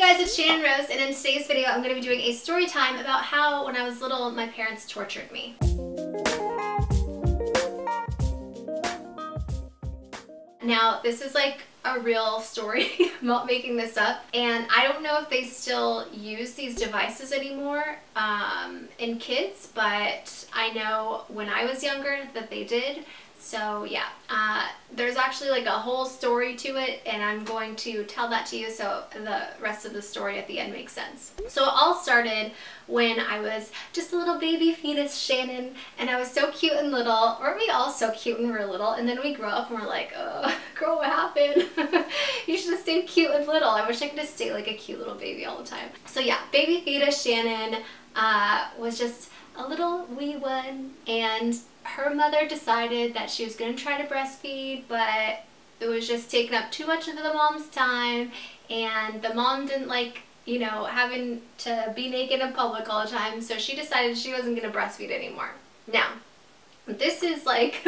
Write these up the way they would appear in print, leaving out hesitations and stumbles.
guys, it's Channon Rose, and in today's video I'm going to be doing a story time about how when I was little my parents tortured me. Now this is like a real story, I'm not making this up, and I don't know if they still use these devices anymore in kids, but I know when I was younger that they did. So yeah, there's actually like a whole story to it, and I'm going to tell that to you so the rest of the story at the end makes sense. So it all started when I was just a little baby fetus Shannon, and I was so cute and little. Weren't we all so cute when we were little? And then we grow up and we're like, oh, girl, what happened? You should have stayed cute and little. I wish I could have stayed like a cute little baby all the time. So yeah, baby fetus Shannon was just a little wee one, and her mother decided that she was going to try to breastfeed, but it was just taking up too much of the mom's time, and the mom didn't like, you know, having to be naked in public all the time, so she decided she wasn't going to breastfeed anymore. Now, this is like,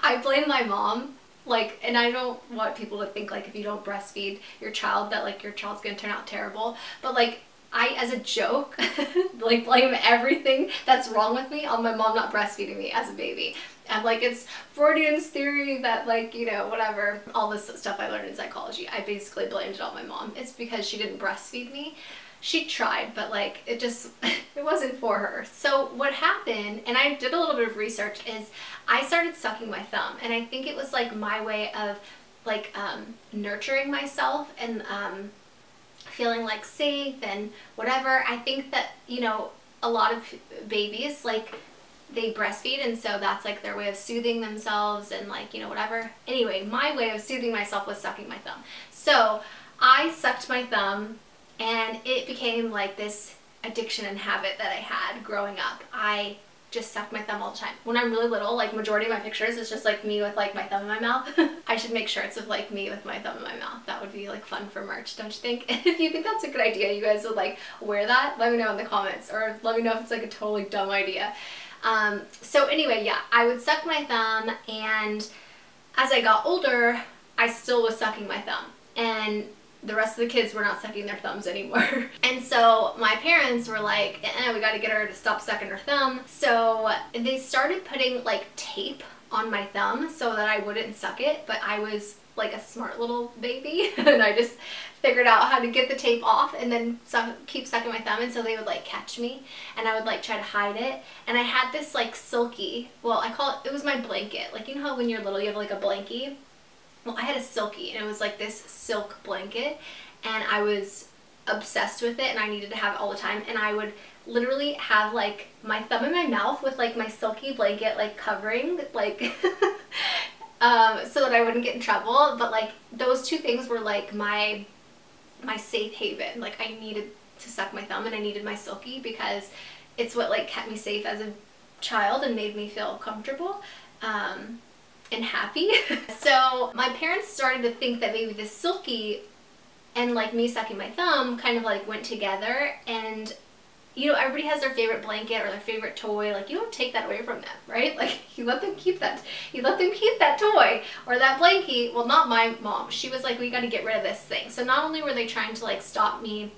I blame my mom, like, and I don't want people to think like if you don't breastfeed your child that like your child's going to turn out terrible, but like, I, as a joke, like blame everything that's wrong with me on my mom not breastfeeding me as a baby. And like it's Freudian's theory that like, you know, whatever, all this stuff I learned in psychology, I basically blamed it on my mom. It's because she didn't breastfeed me. She tried, but like it just, it wasn't for her. So what happened, and I did a little bit of research, is I started sucking my thumb. And I think it was like my way of like nurturing myself and feeling like safe and whatever. I think that, you know, a lot of babies, like, they breastfeed, and so that's like their way of soothing themselves and like, you know, whatever. Anyway, my way of soothing myself was sucking my thumb. So I sucked my thumb, and it became like this addiction and habit that I had growing up. I just suck my thumb all the time. When I'm really little, like majority of my pictures is just like me with like my thumb in my mouth. I should make shirts of like me with my thumb in my mouth. That would be like fun for merch, don't you think? If you think that's a good idea, you guys would like wear that, let me know in the comments, or let me know if it's like a totally dumb idea. So anyway, yeah, I would suck my thumb, and as I got older, I still was sucking my thumb, and the rest of the kids were not sucking their thumbs anymore. And so my parents were like, we gotta get her to stop sucking her thumb. So they started putting like tape on my thumb so that I wouldn't suck it, but I was like a smart little baby and I just figured out how to get the tape off and then keep sucking my thumb, and so they would like catch me and I would like try to hide it. And I had this like silky, well, I call it, it was my blanket. Like, you know how when you're little you have like a blankie? Well, I had a silky, and it was like this silk blanket, and I was obsessed with it, and I needed to have it all the time. And I would literally have like my thumb in my mouth with like my silky blanket like covering, like so that I wouldn't get in trouble. But like those two things were like my safe haven. Like I needed to suck my thumb, and I needed my silky because it's what like kept me safe as a child and made me feel comfortable and happy. So my parents started to think that maybe this silky and like me sucking my thumb kind of like went together, and you know, everybody has their favorite blanket or their favorite toy. Like, you don't take that away from them, right? Like, you let them keep that, toy or that blankie. Well, not my mom. She was like, we got to get rid of this thing. So not only were they trying to like stop me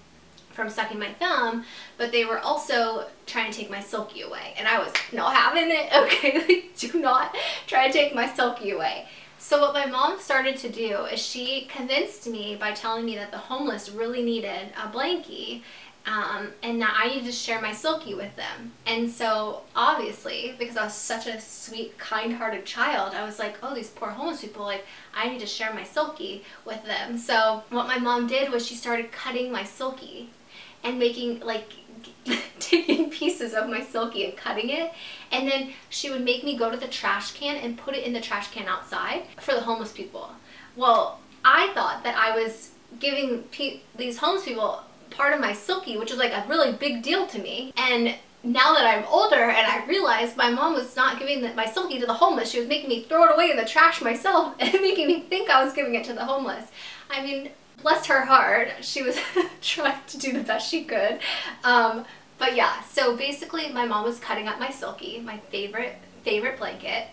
from sucking my thumb, but they were also trying to take my silky away, and I was not having it. Okay, like, do not try to take my silky away. So what my mom started to do is she convinced me by telling me that the homeless really needed a blankie, and that I needed to share my silky with them. And so obviously, because I was such a sweet, kind-hearted child, I was like, oh, these poor homeless people, like, I need to share my silky with them. So what my mom did was she started cutting my silky and making like taking pieces of my silky and cutting it, and then she would make me go to the trash can and put it in the trash can outside for the homeless people. Well, I thought that I was giving these homeless people part of my silky, which was like a really big deal to me. And now that I'm older and I realized my mom was not giving my silky to the homeless, she was making me throw it away in the trash myself and making me think I was giving it to the homeless. I mean, bless her heart, she was trying to do the best she could. But yeah, so basically my mom was cutting up my silky, my favorite blanket,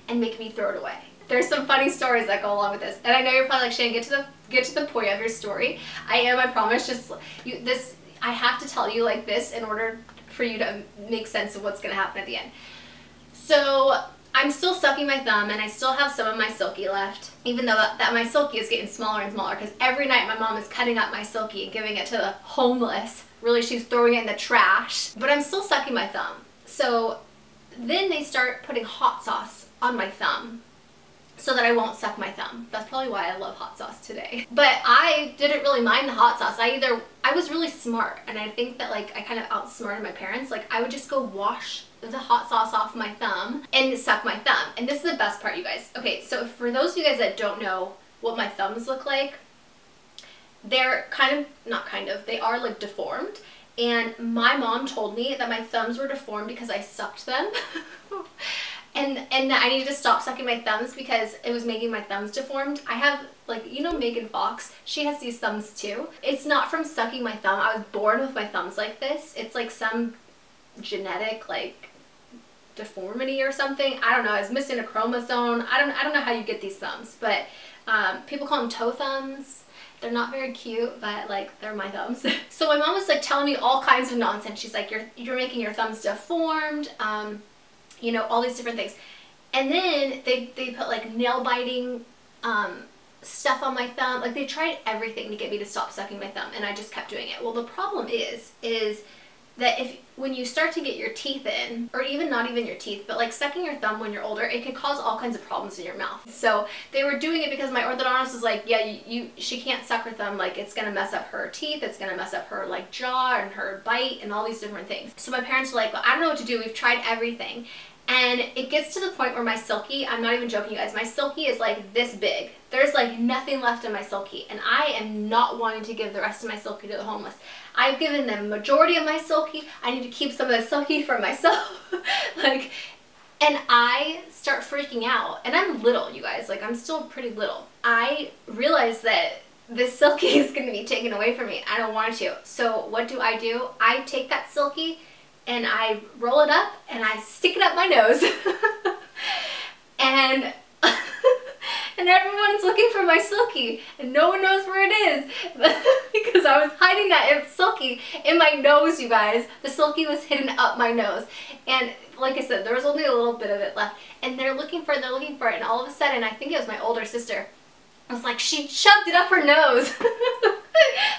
and making me throw it away. There's some funny stories that go along with this. And I know you're probably like, Shane, get to the point of your story. I promise. Just I have to tell you like this in order for you to make sense of what's going to happen at the end. So I'm still sucking my thumb, and I still have some of my Silky left, even though that my Silky is getting smaller and smaller, because every night my mom is cutting up my Silky and giving it to the homeless. Really, she's throwing it in the trash. But I'm still sucking my thumb. So then they start putting hot sauce on my thumb so that I won't suck my thumb. That's probably why I love hot sauce today. But I didn't really mind the hot sauce. I was really smart, and I think that like I kind of outsmarted my parents. Like I would just go wash the hot sauce off my thumb and suck my thumb. And this is the best part, you guys. Okay, so for those of you guys that don't know what my thumbs look like, they're they are like deformed. And my mom told me that my thumbs were deformed because I sucked them. And that I needed to stop sucking my thumbs because it was making my thumbs deformed. I have, like, you know Megan Fox? She has these thumbs too. It's not from sucking my thumb. I was born with my thumbs like this. It's like some genetic, like, deformity or something. I don't know. I was missing a chromosome. I don't know how you get these thumbs, but people call them toe thumbs. They're not very cute, but like they're my thumbs. So my mom was like telling me all kinds of nonsense. She's like, you're making your thumbs deformed. You know, all these different things. And then they put like nail biting stuff on my thumb. Like they tried everything to get me to stop sucking my thumb, and I just kept doing it. Well, the problem is that when you start to get your teeth in, or even not even your teeth, but like sucking your thumb when you're older, it can cause all kinds of problems in your mouth. So they were doing it because my orthodontist was like, yeah, she can't suck her thumb, like it's gonna mess up her teeth, it's gonna mess up her like jaw and her bite and all these different things. So my parents were like, well, I don't know what to do, we've tried everything. And it gets to the point where my Silky, I'm not even joking you guys, my Silky is like this big. There's like nothing left in my Silky, and I am not wanting to give the rest of my Silky to the homeless. I've given them majority of my Silky. I need to keep some of the Silky for myself. Like, and I start freaking out. And I'm little, you guys, like I'm still pretty little. I realize that this Silky is gonna be taken away from me. I don't want it to. So what do? I take that Silky and I roll it up and I stick it up my nose. And and everyone's looking for my Silky, and no one knows where it is because I was hiding that Silky in my nose, you guys. The Silky was hidden up my nose, and like I said, there was only a little bit of it left, and they're looking for it, and all of a sudden, I think it was my older sister, I was like, she shoved it up her nose.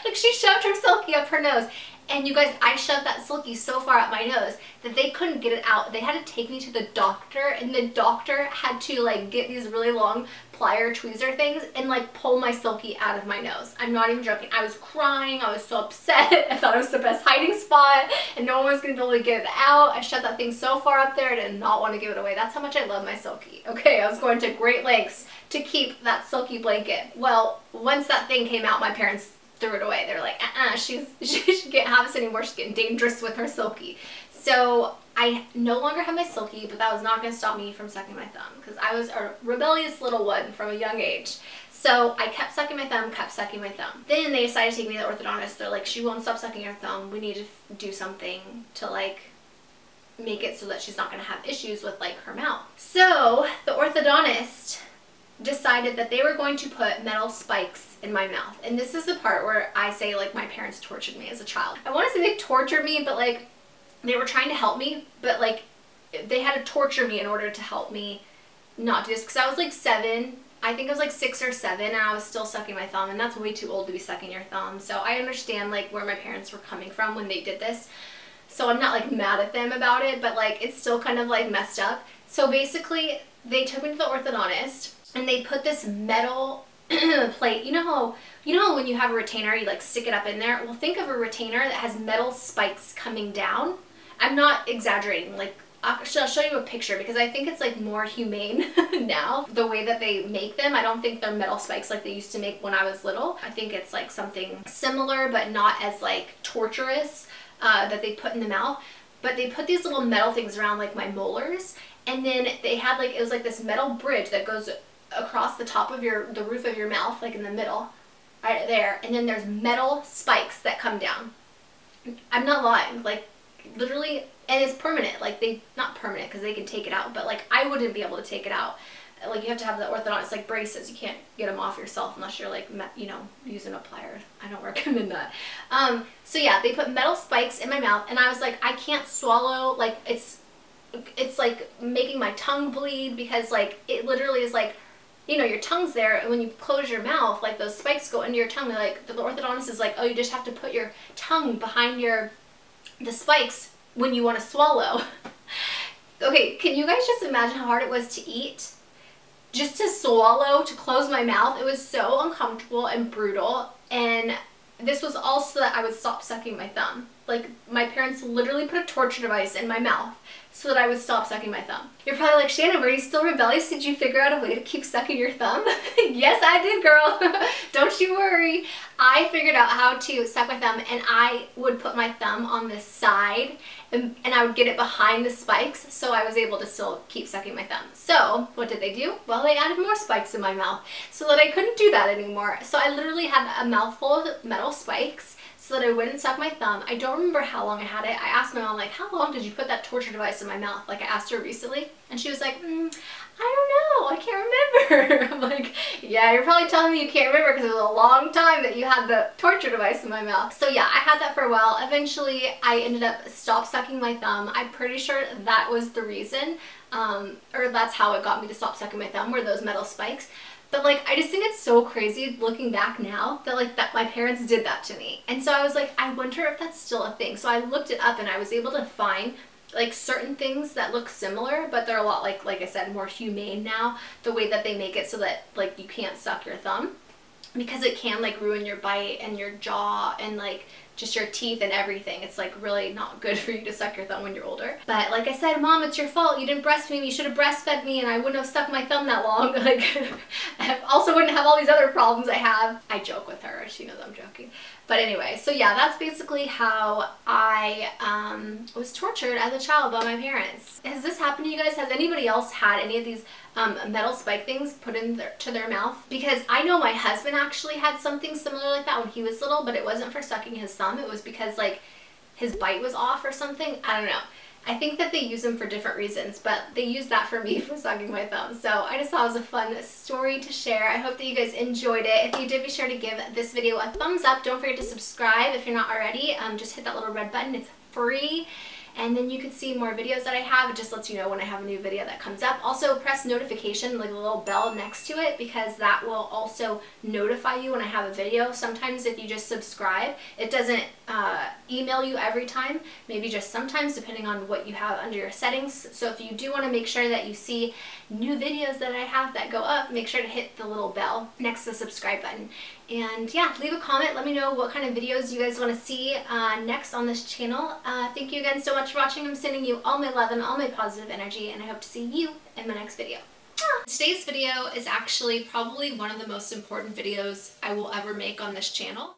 Like she shoved her Silky up her nose. And you guys, I shoved that Silky so far up my nose that they couldn't get it out. They had to take me to the doctor, and the doctor had to like get these really long plier tweezer things and like pull my Silky out of my nose. I'm not even joking. I was crying. I was so upset. I thought it was the best hiding spot and no one was going to be able to get it out. I shoved that thing so far up there, I did not want to give it away. That's how much I love my Silky. Okay, I was going to great lengths to keep that Silky blanket. Well, once that thing came out, my parents threw it away. They're like, she can't have this anymore. She's getting dangerous with her Silky. So I no longer have my Silky, but that was not going to stop me from sucking my thumb because I was a rebellious little one from a young age. So I kept sucking my thumb, kept sucking my thumb. Then they decided to take me to the orthodontist. They're like, she won't stop sucking her thumb. We need to do something to like make it so that she's not going to have issues with like her mouth. So the orthodontist decided that they were going to put metal spikes in my mouth. And this is the part where I say like my parents tortured me as a child. I want to say they tortured me, but like they were trying to help me, but like they had to torture me in order to help me not do this, because I was like 7. I think I was like 6 or 7 and I was still sucking my thumb, and that's way too old to be sucking your thumb. So I understand like where my parents were coming from when they did this. So I'm not like mad at them about it, but like it's still kind of like messed up. So basically they took me to the orthodontist and they put this metal plate. You know how when you have a retainer you like stick it up in there? Well, think of a retainer that has metal spikes coming down. I'm not exaggerating. Like I'll show you a picture because I think it's like more humane now, the way that they make them. I don't think they're metal spikes like they used to make when I was little. I think it's like something similar but not as like torturous that they put in the mouth. But they put these little metal things around like my molars, and then they had like, it was like this metal bridge that goes across the top of the roof of your mouth, like in the middle, right there, and then there's metal spikes that come down. I'm not lying, like literally, and it's permanent. Like not permanent because they can take it out, but like I wouldn't be able to take it out. like you have to have the orthodontist like braces. You can't get them off yourself unless you're like, you know, using a plier. I don't recommend that. So yeah, they put metal spikes in my mouth, and I was like, I can't swallow. Like it's like making my tongue bleed, because like it literally is like, you know, your tongue's there, and when you close your mouth, like those spikes go into your tongue. They're like, the orthodontist is like, oh, you just have to put your tongue behind the spikes when you want to swallow. Okay, can you guys just imagine how hard it was to eat? Just to swallow, to close my mouth. It was so uncomfortable and brutal. And this was all so that I would stop sucking my thumb. Like, my parents literally put a torture device in my mouth so that I would stop sucking my thumb. You're probably like, Shannon, were you still rebellious? Did you figure out a way to keep sucking your thumb? Yes, I did, girl. Don't you worry. I figured out how to suck my thumb, and I would put my thumb on this side, and I would get it behind the spikes, so I was able to still keep sucking my thumb. So what did they do? Well, they added more spikes in my mouth so that I couldn't do that anymore. So I literally had a mouthful of metal spikes so that I wouldn't suck my thumb. I don't remember how long I had it. I asked my mom, like, how long did you put that torture device in my mouth? Like, I asked her recently, and she was like, I don't know, I can't remember. I'm like, yeah, you're probably telling me you can't remember because it was a long time that you had the torture device in my mouth. So yeah, I had that for a while. Eventually, I ended up stop sucking my thumb. I'm pretty sure that was the reason, or that's how it got me to stop sucking my thumb, were those metal spikes. But like, I just think it's so crazy looking back now that like that my parents did that to me. And so I was like, I wonder if that's still a thing. So I looked it up, and I was able to find like certain things that look similar, but they're a lot like I said, more humane now, the way that they make it so that like you can't suck your thumb, because it can like ruin your bite and your jaw and like just your teeth and everything. It's like really not good for you to suck your thumb when you're older. But like I said, Mom, it's your fault. You didn't breastfeed me. You should have breastfed me, and I wouldn't have sucked my thumb that long. Like, I also wouldn't have all these other problems I have. I joke with her. She knows I'm joking. But anyway, so yeah, that's basically how I was tortured as a child by my parents. Has this happened to you guys? Has anybody else had any of these metal spike things put to their mouth? Because I know my husband actually had something similar like that when he was little, but it wasn't for sucking his thumb. It was because like his bite was off or something. I don't know. I think that they use them for different reasons, but they use that for me for sucking my thumb. So I just thought it was a fun story to share. I hope that you guys enjoyed it. If you did, be sure to give this video a thumbs up. Don't forget to subscribe if you're not already. Just hit that little red button. It's free. And then you can see more videos that I have. It just lets you know when I have a new video that comes up. Also, press notification, like a little bell next to it, because that will also notify you when I have a video. Sometimes if you just subscribe, it doesn't email you every time, maybe just sometimes, depending on what you have under your settings. So if you do want to make sure that you see new videos that I have that go up, make sure to hit the little bell next to the subscribe button. And yeah, leave a comment. Let me know what kind of videos you guys want to see next on this channel. Thank you again so much for watching. I'm sending you all my love and all my positive energy, and I hope to see you in my next video. Today's video is actually probably one of the most important videos I will ever make on this channel.